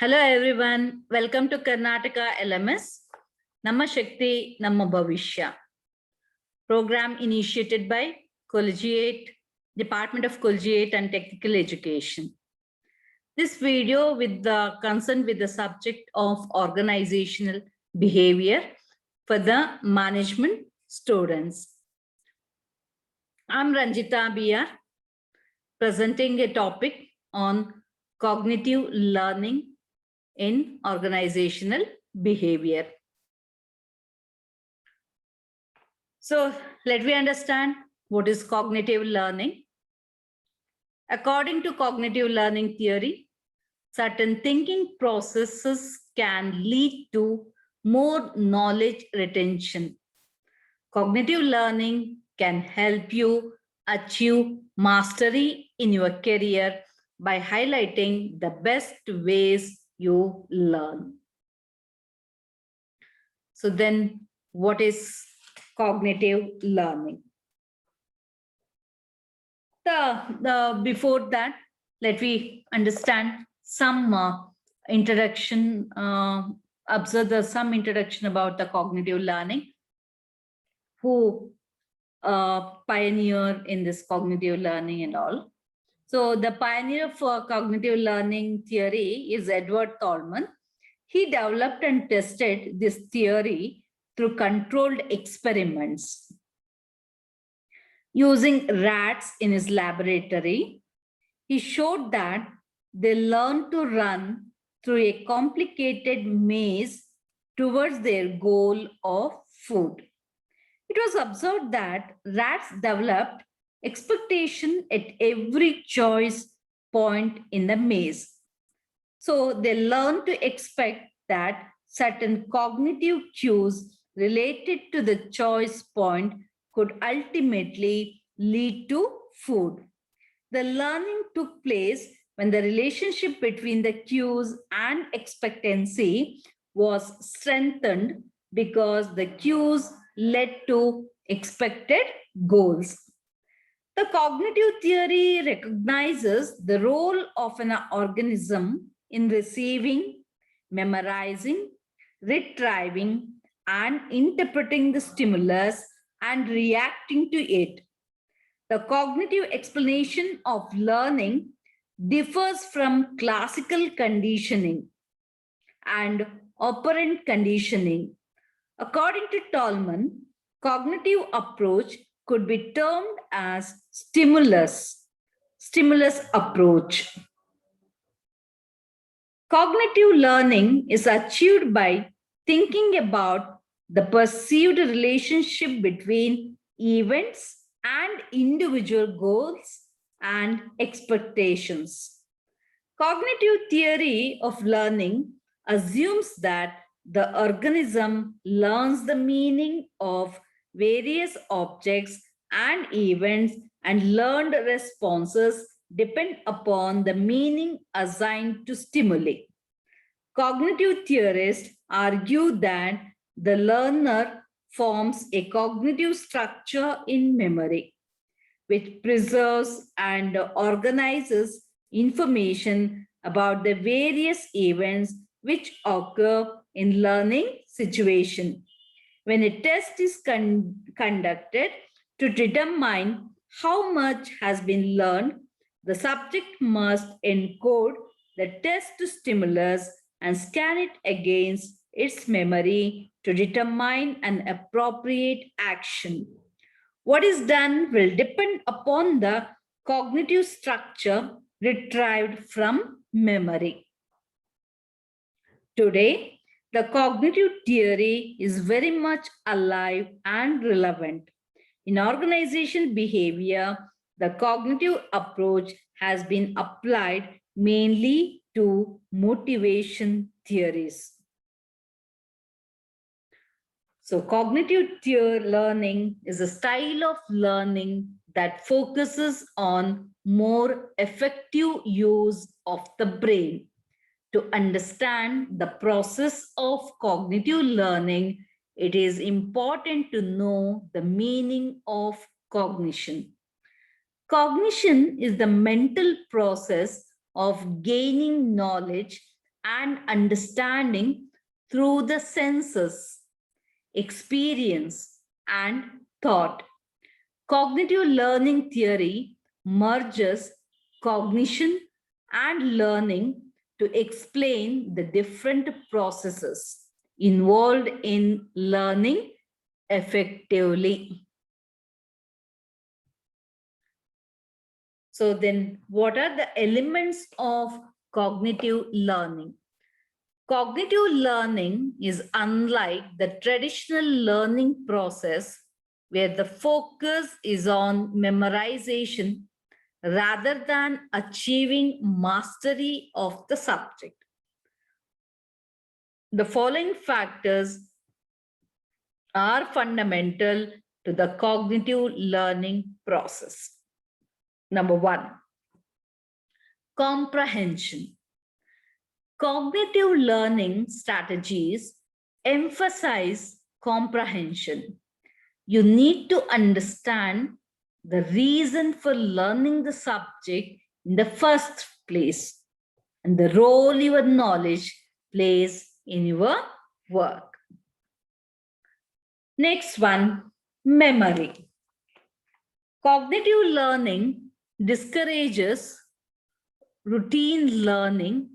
Hello everyone, welcome to Karnataka LMS, Namma Shakti, Namma Bhavishya. Program initiated by Collegiate, Department of Collegiate and Technical Education. This video with the concern with the subject of organizational behavior for the management students. I'm Ranjita Biyar, presenting a topic on cognitive learning in organizational behavior. So let me understand what is cognitive learning. According to cognitive learning theory, certain thinking processes can lead to more knowledge retention. Cognitive learning can help you achieve mastery in your career by highlighting the best ways you learn. So then what is cognitive learning? Before that, let me understand some introduction, observe some introduction about the cognitive learning, who pioneer in this cognitive learning and all. So the pioneer for cognitive learning theory is Edward Tolman. He developed and tested this theory through controlled experiments. Using rats in his laboratory, he showed that they learned to run through a complicated maze towards their goal of food. It was observed that rats developed expectation at every choice point in the maze. So they learned to expect that certain cognitive cues related to the choice point could ultimately lead to food. The learning took place when the relationship between the cues and expectancy was strengthened because the cues led to expected goals. The cognitive theory recognizes the role of an organism in receiving, memorizing, retrieving, and interpreting the stimulus and reacting to it. The cognitive explanation of learning differs from classical conditioning and operant conditioning. According to Tolman, cognitive approach could be termed as stimulus approach. Cognitive learning is achieved by thinking about the perceived relationship between events and individual goals and expectations. Cognitive theory of learning assumes that the organism learns the meaning of various objects and events, and learned responses depend upon the meaning assigned to stimuli. Cognitive theorists argue that the learner forms a cognitive structure in memory, which preserves and organizes information about the various events which occur in learning situation. When a test is conducted to determine how much has been learned, the subject must encode the test stimulus and scan it against its memory to determine an appropriate action. What is done will depend upon the cognitive structure retrieved from memory. Today, the cognitive theory is very much alive and relevant. In organizational behavior, the cognitive approach has been applied mainly to motivation theories. So cognitive learning is a style of learning that focuses on more effective use of the brain. To understand the process of cognitive learning, it is important to know the meaning of cognition. Cognition is the mental process of gaining knowledge and understanding through the senses, experience, and thought. Cognitive learning theory merges cognition and learning to explain the different processes involved in learning effectively. So then, what are the elements of cognitive learning? Cognitive learning is unlike the traditional learning process where the focus is on memorization rather than achieving mastery of the subject. The following factors are fundamental to the cognitive learning process. Number one, comprehension. Cognitive learning strategies emphasize comprehension. You need to understand the reason for learning the subject in the first place and the role your knowledge plays in your work. Next one, memory. Cognitive learning discourages routine learning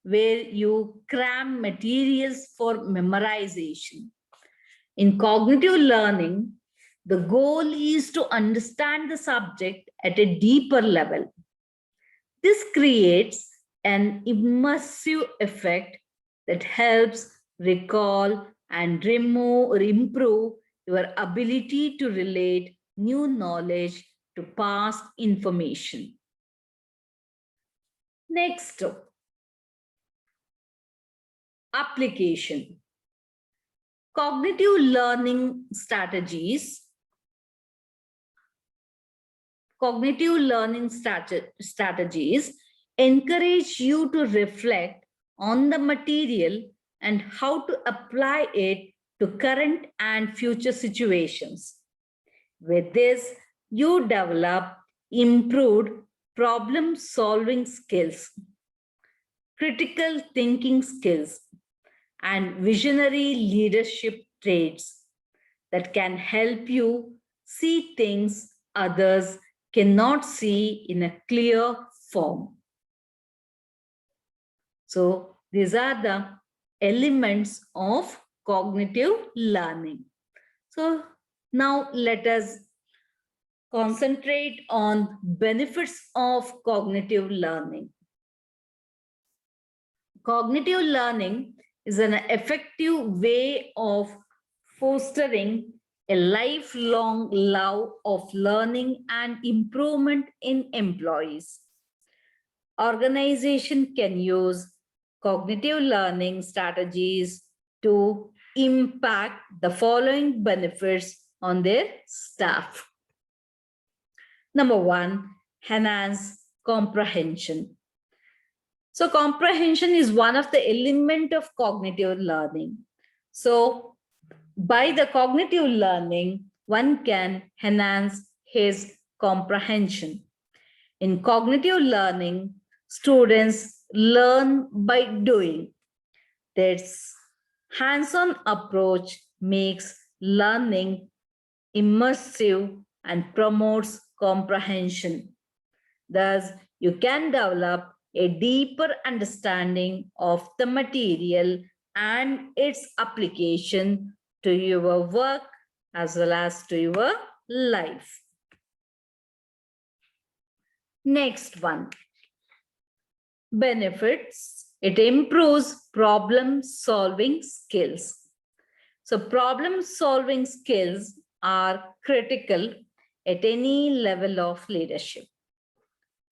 where you cram materials for memorization. In cognitive learning, the goal is to understand the subject at a deeper level. This creates an immersive effect that helps recall and improve your ability to relate new knowledge to past information. Next, application. Cognitive learning strategies encourage you to reflect on the material and how to apply it to current and future situations. With this, you develop improved problem-solving skills, critical thinking skills, and visionary leadership traits that can help you see things others cannot see in a clear form. So these are the elements of cognitive learning. So now let us concentrate on benefits of cognitive learning. Cognitive learning is an effective way of fostering a lifelong love of learning and improvement in employees. Organization can use cognitive learning strategies to impact the following benefits on their staff. Number one, enhance comprehension. So comprehension is one of the elements of cognitive learning. So by the cognitive learning, one can enhance his comprehension. In cognitive learning, students learn by doing. This hands-on approach makes learning immersive and promotes comprehension. Thus, you can develop a deeper understanding of the material and its application to your work as well as to your life. Next one, benefits. It improves problem-solving skills. So problem-solving skills are critical at any level of leadership.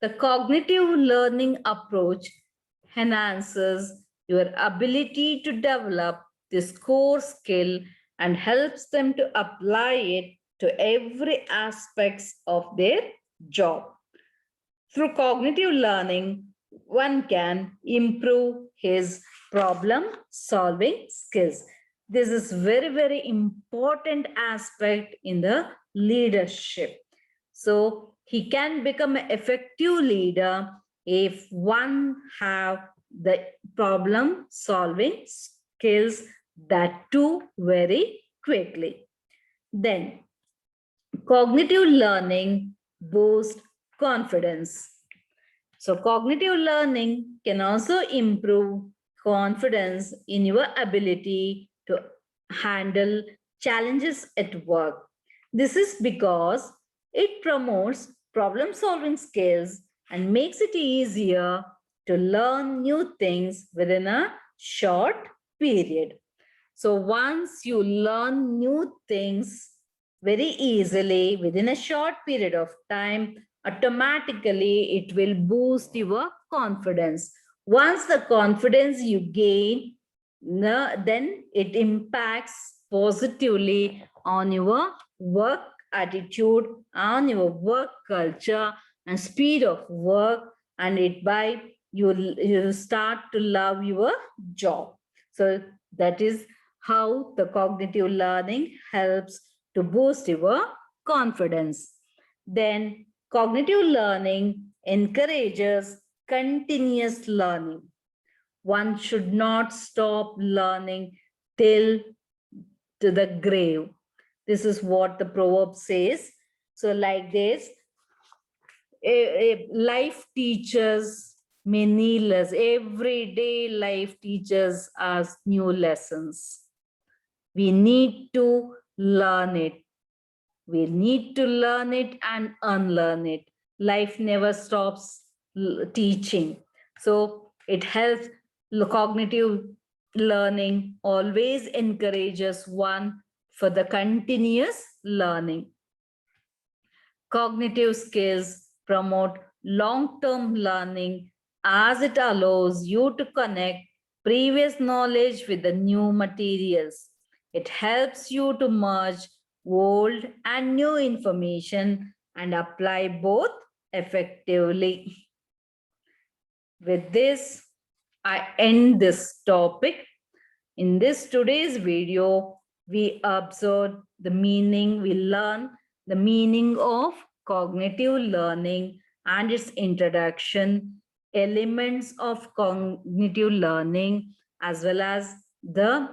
The cognitive learning approach enhances your ability to develop this core skill and helps them to apply it to every aspect of their job. Through cognitive learning, one can improve his problem-solving skills. This is very, very important aspect in the leadership. So he can become an effective leader if one have the problem solving skills, that too very quickly. Then cognitive learning boosts confidence. So cognitive learning can also improve confidence in your ability to handle challenges at work. This is because it promotes problem solving skills and makes it easier to learn new things within a short period. So once you learn new things very easily within a short period of time, automatically it will boost your confidence. Once the confidence you gain, then it impacts positively on your work attitude, on your work culture and speed of work, and it by you start to love your job. So that is how the cognitive learning helps to boost your confidence. Then cognitive learning encourages continuous learning. One should not stop learning till to the grave. This is what the proverb says. So like this, life teaches many lessons. Every day life teaches us new lessons. We need to learn it. We need to learn it and unlearn it. Life never stops teaching. So it helps. Cognitive learning always encourages one for the continuous learning. Cognitive skills promote long-term learning as it allows you to connect previous knowledge with the new materials. It helps you to merge old and new information and apply both effectively. With this, I end this topic. In this today's video, we observed the meaning, we learn the meaning of cognitive learning and its introduction, elements of cognitive learning, as well as the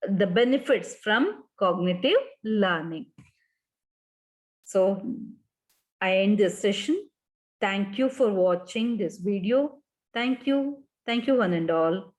benefits from cognitive learning. So I end this session. Thank you for watching this video. Thank you. Thank you one and all.